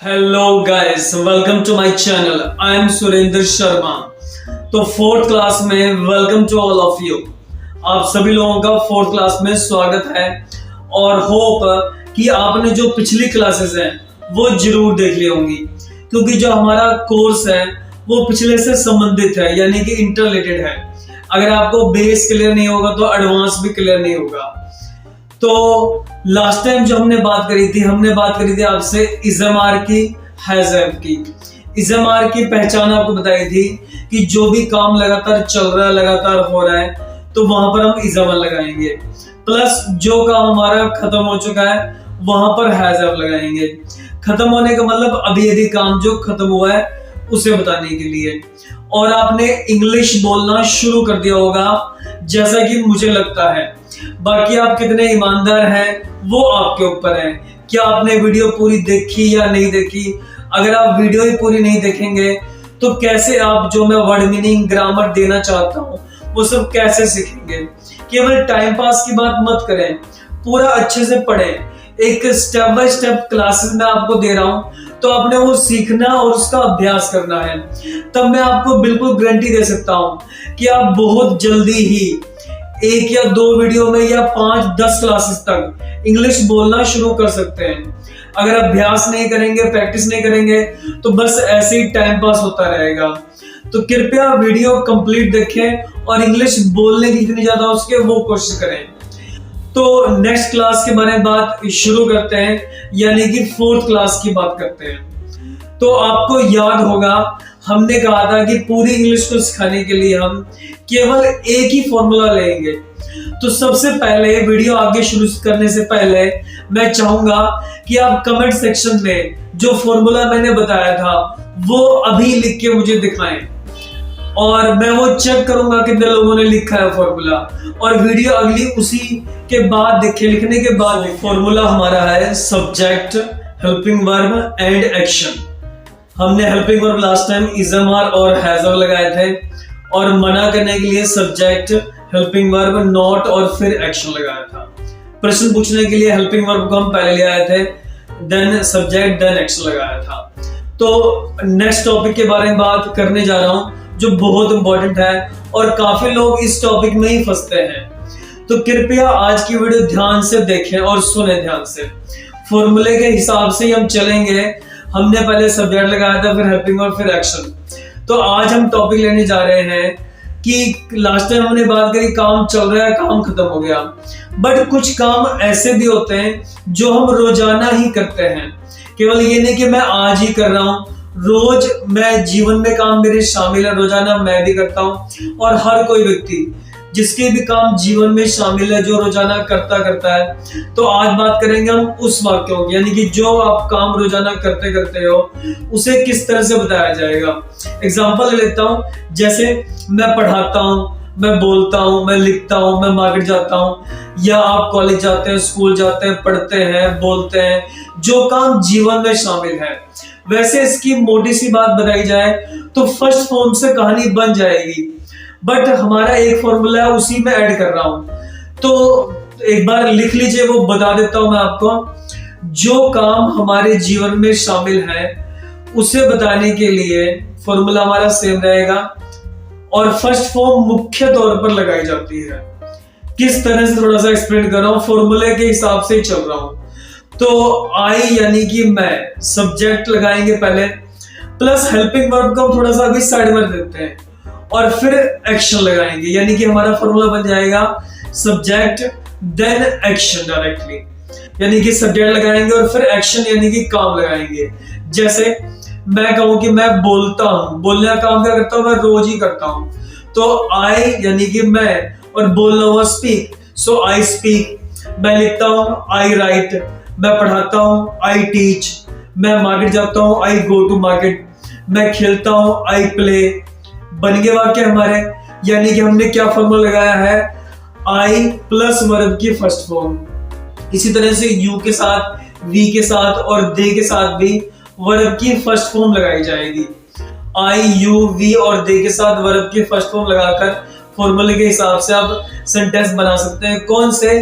Hello guys, welcome to my channel. I am Surendra Sharma. तो fourth class में welcome to all of you. आप सभी लोगों का फोर्थ क्लास में स्वागत है और होप कि आपने जो पिछली क्लासेस हैं वो जरूर देख ली होंगी, क्योंकि जो हमारा कोर्स है वो पिछले से संबंधित है, यानी कि इंटररिलेटेड है। अगर आपको बेस क्लियर नहीं होगा तो एडवांस भी क्लियर नहीं होगा। तो लास्ट टाइम जो हमने बात करी थी आपसे इज़मार की, हैज़फ की। इज़मार की पहचान आपको बताई थी कि जो भी काम लगातार चल रहा है, लगातार हो रहा है, तो वहां पर हम इज़मार लगाएंगे। प्लस जो काम हमारा खत्म हो चुका है वहां पर हैज़फ लगाएंगे। खत्म होने का मतलब अभी यदि काम जो खत्म हुआ है उसे बताने के लिए। और आपने इंग्लिश बोलना शुरू कर दिया होगा जैसा कि मुझे लगता है। बाकी आप कितने ईमानदार हैं वो आपके ऊपर है। क्या आपने वीडियो पूरी देखी या नहीं देखी? अगर आप वीडियो ही पूरी नहीं देखेंगे तो कैसे आप जो मैं वर्ड मीनिंग, ग्रामर देना चाहता हूँ वो सब कैसे सीखेंगे? केवल टाइम पास की बात मत करें, पूरा अच्छे से पढ़ें। एक स्टेप बाय स्टेप क्लासेस में आपको दे रहा हूं, तो आपने वो सीखना और उसका अभ्यास करना है। तब मैं आपको बिल्कुल गारंटी दे सकता हूं कि आप बहुत जल्दी ही 1 या 2 वीडियो में या 5-10 क्लासेस तक इंग्लिश बोलना शुरू कर सकते हैं। अगर अभ्यास नहीं करेंगे, प्रैक्टिस नहीं करेंगे तो बस ऐसे ही टाइम पास होता रहेगा। तो कृपया वीडियो कंप्लीट देखें और इंग्लिश बोलने की जितनी ज्यादा हो सके वो कोशिश करें। तो नेक्स्ट क्लास के बारे में बात शुरू करते हैं, यानी कि फोर्थ क्लास की बात करते हैं। तो आपको याद होगा हमने कहा था कि पूरी इंग्लिश को सिखाने के लिए हम केवल एक ही फॉर्मूला लेंगे। तो सबसे पहले वीडियो आगे शुरू करने से पहले मैं चाहूंगा कि आप कमेंट सेक्शन में जो फॉर्मूला मैंने बताया था वो अभी लिख के मुझे दिखाएं, और मैं वो चेक करूंगा कितने लोगों ने लिखा है फॉर्मूला, और वीडियो अगली उसी के बाद देखें, लिखने के बाद। फॉर्मूला हमारा है subject, helping verb and action. हमने हेल्पिंग वर्ब लास्ट टाइम इज़मार और हैज़फ लगाए थे, और मना करने के लिए सब्जेक्ट, हेल्पिंग वर्ब, नॉट और फिर एक्शन लगाया था। प्रश्न पूछने के लिए हेल्पिंग वर्ब को हम पहले ले आए थे, देन सब्जेक्ट, देन एक्शन लगाया था। तो नेक्स्ट टॉपिक के बारे में बात करने जा रहा हूं जो बहुत इंपॉर्टेंट है, और काफी लोग इस टॉपिक में ही फंसते हैं। तो कृपया आज की वीडियो ध्यान से देखें और सुने ध्यान से। फॉर्मूले के हिसाब से ही हम चलेंगे। हमने पहले सब्जेक्ट लगाया था, फिर हेल्पिंग वर्ब, फिर एक्शन। तो आज हम टॉपिक लेने जा रहे हैं कि लास्ट टाइम हमने बात करी काम चल रहा है, काम खत्म हो गया, बट कुछ काम ऐसे भी होते हैं जो हम रोजाना ही करते हैं। केवल ये नहीं कि मैं आज ही कर रहा हूं, रोज मैं जीवन में काम मेरे शामिल है, रोजाना मैं भी करता हूं, और हर कोई व्यक्ति जिसके भी काम जीवन में शामिल है, जो रोजाना करता है। तो आज बात करेंगे हम उस वाक्यों की, यानी कि जो आप काम रोजाना करते हो उसे किस तरह से बताया जाएगा। एग्जांपल लेता हूं, जैसे मैं पढ़ाता हूं, मैं बोलता हूं, मैं लिखता हूं, मैं मार्केट जाता हूं, या आप कॉलेज जाते हैं, स्कूल जाते हैं, पढ़ते हैं, बोलते हैं, जो काम जीवन में शामिल है। वैसे इसकी मोटी सी बात बताई जाए तो फर्स्ट फॉर्म से कहानी बन जाएगी, बट हमारा एक फॉर्मूला है उसी में ऐड कर रहा हूं। तो एक बार लिख लीजिए, वो बता देता हूं मैं आपको। जो काम हमारे जीवन में शामिल है उसे बताने के लिए फॉर्मूला हमारा सेम रहेगा, और फर्स्ट फॉर्म मुख्य तौर पर लगाई जाती है। किस तरह से थोड़ा सा एक्सप्लेन कर रहा हूं, फॉर्मूले के हिसाब से ही चल रहा हूं। तो आई यानी कि मैं, सब्जेक्ट लगाएंगे पहले, प्लस हेल्पिंग वर्ब को हम थोड़ा सा अभी साइड में देते हैं, और फिर एक्शन लगाएंगे, यानी कि हमारा फॉर्मूला बन जाएगा सब्जेक्ट देन एक्शन डायरेक्टली। यानी कि सब्जेक्ट लगाएंगे और फिर एक्शन यानी कि काम लगाएंगे। जैसे मैं कहूं कि मैं बोलता हूं, बोलने का काम क्या करता हूं, मैं रोज ही करता हूं। तो आई यानी कि मैं, और बोलना हुआ स्पीक, सो आई स्पीक। मैं लिखता हूं, आई राइट। मैं पढ़ाता हूं, आई टीच। मैं मार्केट जाता हूं, आई गो टू मार्केट। मैं खेलता हूं, आई प्ले। बन गए वाक्य हमारे, यानी कि हमने क्या फॉर्मूला लगाया है, आई प्लस वर्ब की फर्स्ट फॉर्म। इसी तरह से यू के साथ, वी के साथ और दे के साथ भी वर्ब की फर्स्ट फॉर्म लगाई जाएगी। आई यू वी और दे के साथ वर्ब की फर्स्ट फॉर्म लगाकर फॉर्मूले के हिसाब से आप सेंटेंस बना सकते हैं। कौन से?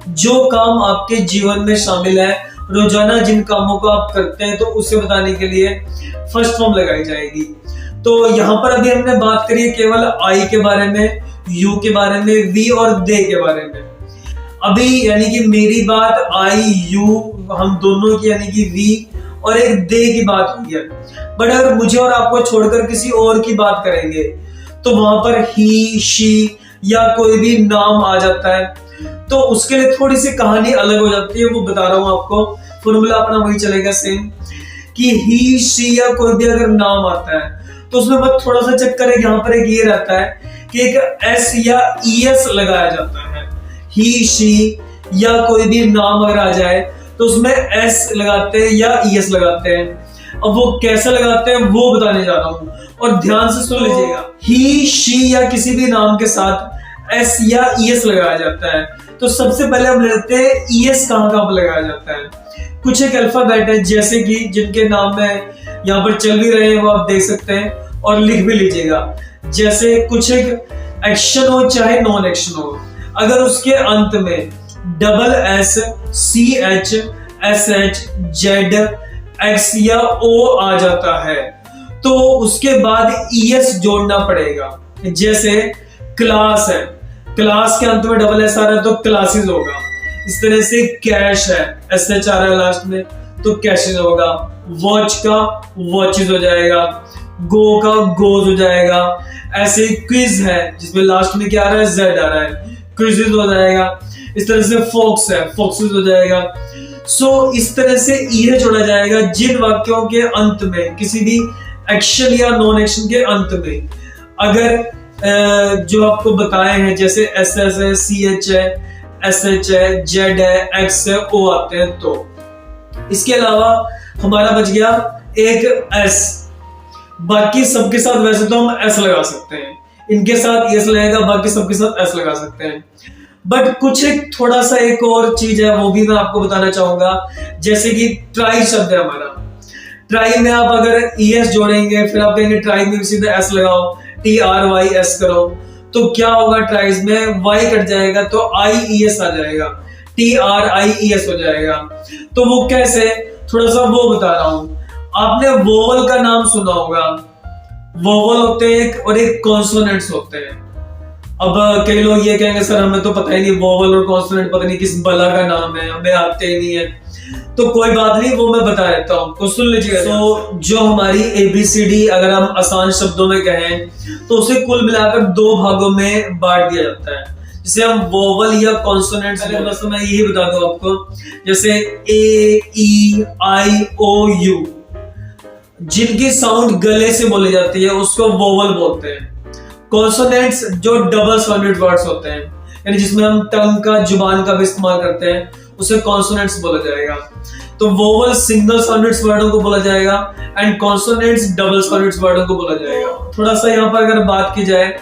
जो काम आपके जीवन में शामिल है, रोजाना जिन कामों को आप करते हैं, तो उसे बताने के लिए फर्स्ट फॉर्म लगाई जाएगी। तो यहाँ पर अभी हमने बात करी है केवल आई के बारे में, यू के बारे में, वी और दे के बारे में। अभी यानी कि मेरी बात आई यू हम दोनों की यानी कि वी और एक दे की बात हुई है। बट अगर मुझे और आपको छोड़कर किसी और की बात करेंगे तो वहां पर ही, शी या कोई भी नाम आ जाता है, तो उसके लिए थोड़ी सी कहानी अलग हो जाती है। वो बता रहा हूं आपको, फॉर्मूला अपना वही चलेगा सेम, कि ही, शी या कोई भी अगर नाम आता है तो उसमें बस थोड़ा सा चक्कर है। यहाँ पर एक ये रहता है कि एक एस या ईएस लगाया जाता है। ही, शी या कोई भी नाम अगर आ जाए तो उसमें एस लगाते हैं या ईएस लगाते हैं। अब वो कैसे लगाते हैं वो बताने जा रहा हूं, और ध्यान से सुन लीजिएगा। ही, शी या किसी भी नाम के साथ एस या ईएस लगाया जाता है। तो सबसे पहले हम लेते हैं ईएस कहां पर लगाया जाता है। कुछ एक अल्फाबेट है, जैसे कि जिनके नाम में यहाँ पर चल भी रहे हैं वो आप देख सकते हैं और लिख भी लीजिएगा। जैसे कुछ एक एक्शन हो चाहे नॉन एक्शन हो, अगर उसके अंत में double S, C H, S H, Z, X या ओ आ जाता है तो उसके बाद ईएस जोड़ना पड़ेगा। जैसे क्लास है, क्लास के अंत में डबल एस आ रहा है तो क्लासेस होगा। इस तरह से कैश है, एस एच आ रहा है लास्ट में तो कैशेस होगा। वॉच का वॉचेस हो जाएगा, गो का गोज हो जाएगा। ऐसे क्विज है जिसमें लास्ट में क्या आ रहा है, जेड आ रहा है, क्विजेस हो जाएगा। इस तरह से फॉक्स है, फॉक्सेस हो जाएगा। सो इस तरह से ईए जोड़ा जाएगा जिन वाक्यों के अंत में किसी भी एक्शन या नॉन एक्शन के अंत में अगर जो आपको बताए हैं जैसे एस एस है, सी एच है, एस एच है, जेड है, एक्स है, ओ आते हैं। तो इसके अलावा हमारा बच गया एक एस। बाकी सबके साथ वैसे तो हम एस लगा सकते हैं, इनके साथ एस लगेगा, बाकी सबके साथ एस लगा सकते हैं। बट कुछ एक थोड़ा सा एक और चीज है वो भी मैं आपको बताना चाहूंगा। जैसे कि ट्राई शब्द है हमारा, ट्राई में आप अगर ईएस जोड़ेंगे फिर आप कहेंगे ट्राई में सीधा एस लगाओ, टी आर वाई एस करो, तो क्या होगा, ट्राइज में वाई कट जाएगा तो आई ई एस आ जाएगा, टी आर आई ई एस हो जाएगा। तो वो कैसे, थोड़ा सा वो बता रहा हूं। आपने वोवल का नाम सुना होगा, वोवल होते हैं एक और एक कॉन्सोनेंट्स होते हैं। अब कई लोग ये कहेंगे सर हमें तो पता ही नहीं, वोवल और कॉन्सोनेंट पता नहीं किस बला का नाम है, हमें आते ही नहीं है। तो कोई बात नहीं, वो मैं बता देता हूँ, तो सुन लीजिएगा। तो जो हमारी एबीसीडी अगर हम आसान शब्दों में कहें तो उसे कुल मिलाकर दो भागों में बांट दिया जाता है, जिसे हम वोवल या कॉन्सोनेंट्स। बस मैं यही बता दूं आपको, जैसे ए, ई, आई, ओ, यू, जिनकी साउंड गले से बोली जाती है उसको वोवल बोलते हैं। कॉन्सोनेंट्स जो डबल साउंडेड वर्ड्स होते हैं, यानी जिसमें हम टंग का, जुबान का भी इस्तेमाल करते हैं, उसे कॉन्सोनेंट्स बोला जाएगा। तो वोवल सिंगल साउंडेड वर्डों को बोला जाएगा एंड कॉन्सोनेंट्स डबल साउंडेड वर्डों को बोला जाएगा। थोड़ा सा यहाँ पर अगर बात की जाए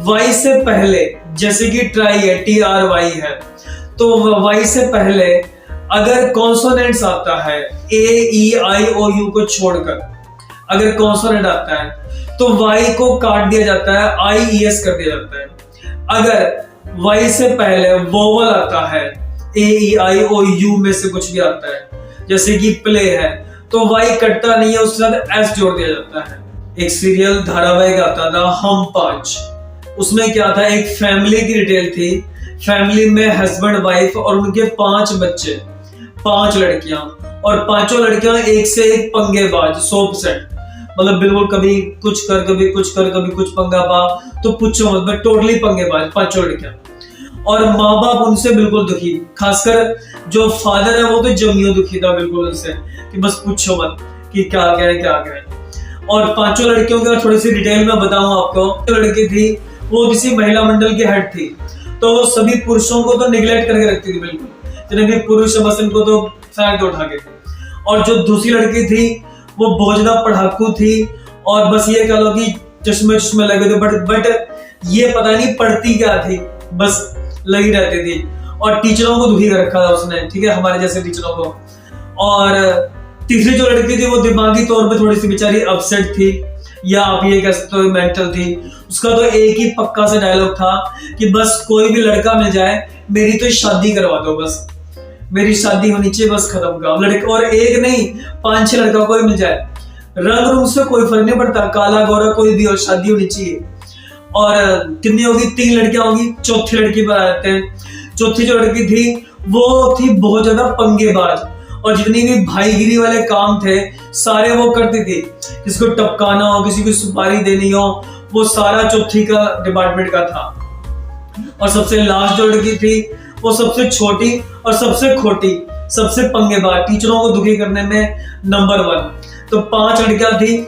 वाई से पहले, जैसे कि ट्राई है, टी आर वाई है, तो वाई से पहले अगर कॉन्सोनेंट्स आता है, ए, ई, आई, ओ, यू को छोड़कर अगर कॉन्सोनेंट आता है तो वाई को काट दिया जाता है, आई ई एस कर दिया जाता है। अगर वाई से पहले वोवल आता है, ए, ई, आई, ओ, यू में से कुछ भी आता है, जैसे कि प्ले है, तो वाई कटता नहीं है, उसके साथ एस जोड़ दिया जाता है। एक सीरियल धारावाहिक आता था हम पांच, उसमें क्या था, एक फैमिली की डिटेल थी। फैमिली में हस्बैंड, वाइफ और उनके 5 बच्चे, 5 लड़कियां, और पांचों लड़कियां एक से एक पंगेबाज, 100%, मतलब बिल्कुल कभी कुछ कर, कभी कुछ कर, कभी कुछ पंगा पा, तो पूछो मत, बट टोटली पंगेबाज 5 लड़कियां। और माँ बाप उनसे बिल्कुल दुखी, खासकर जो फादर है वो तो जमियो दुखी था बिल्कुल उनसे, कि बस पूछो मत कि क्या कहे क्या कहे। और 5 लड़कियों की थोड़ी सी डिटेल में बताऊं आपको। जो लड़की थी वो किसी महिला मंडल की हेड थी, तो सभी पुरुषों को तो निगलेक्ट करके रखती थी बिल्कुल, जितने भी पुरुष बस इनको तो साइड उठा के। और जो दूसरी लड़की थी वो बहुत ज्यादा पढ़ाकू थी, और बस ये कह लो कि चश्मे चश्मे लगे थे, बट ये पता नहीं पढ़ती क्या थी, बस लगी रहती थी। और टीचरों को दुखी कर रखा था उसने, ठीक है, हमारे जैसे टीचरों को। और तीसरी जो लड़की थी वो दिमागी तौर पे थोड़ी सी बेचारी अपसेट थी, या आप ये कह सकते हो मेंटल थी। उसका तो एक ही पक्का सा डायलॉग था कि बस कोई भी लड़का मिल जाए, मेरी तो शादी करवा दो, बस मेरी शादी होनी चाहिए, बस खत्म का लड़का। और एक नहीं, 5-6 लड़का कोई मिल जाए, रंग रूप से कोई फर्क नहीं पड़ता, काला गोरा कोई भी हो, शादी होनी चाहिए। और कितनी होगी, 3 लड़कियां होगी, चौथी लड़की पर आते हैं। चौथी जो लड़की थी वो थी बहुत ज्यादा पंगेबाज, और जितनी भी भाईगिरी वाले काम थे सारे वो करती थी। किसी को टपकाना हो, किसी को सुपारी देनी हो, वो सारा चौथी का डिपार्टमेंट का था। और सबसे लास्ट जो लड़की थी वो सबसे छोटी और सबसे खोटी, सबसे पंगेबाज, टीचरों को दुखी करने में नंबर 1। तो 5 लड़कियां थी।